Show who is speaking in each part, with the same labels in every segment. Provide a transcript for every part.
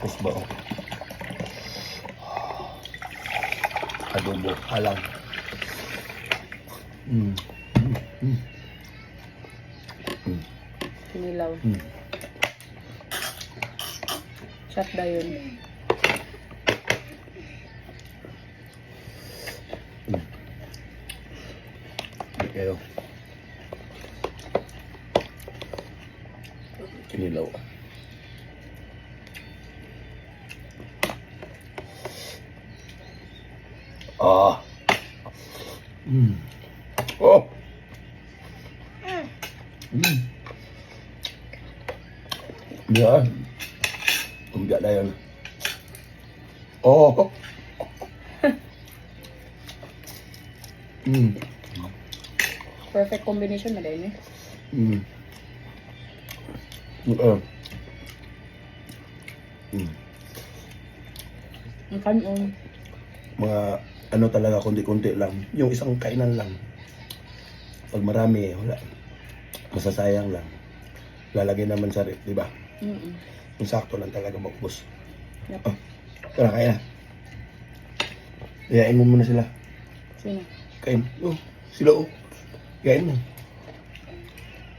Speaker 1: Kusba oh. Adobo, alang.
Speaker 2: Kinilaw. Shot daw yun.
Speaker 1: Kayo. Kinilaw. Ah. Oh. Ya. Enggak ada yang. Oh.
Speaker 2: Perfect combination na din eh. Ang kanon.
Speaker 1: Mga ano talaga, kunti-kunti lang. Yung isang kainan lang. Pag marami, wala. Masasayang lang. Lalagay naman sa rep, di ba? Yung sakto lang talaga maubos.
Speaker 2: Yep.
Speaker 1: Oh, tara, kaya na. Iyain mo muna sila.
Speaker 2: Sino?
Speaker 1: Kain. Oh, sila oh. Iyain mo.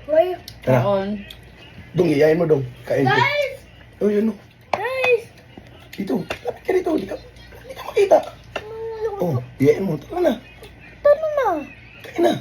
Speaker 3: Why?
Speaker 1: Tara.
Speaker 2: Kaon.
Speaker 1: Dong, iyain mo dong. Kain ko.
Speaker 3: Guys!
Speaker 1: Oh, yun oh.
Speaker 3: Guys!
Speaker 1: Dito. Lapit ka dito. Hindi ka makita. Oh, iyain mo. Tara na.
Speaker 3: Tara na.
Speaker 1: Kain na.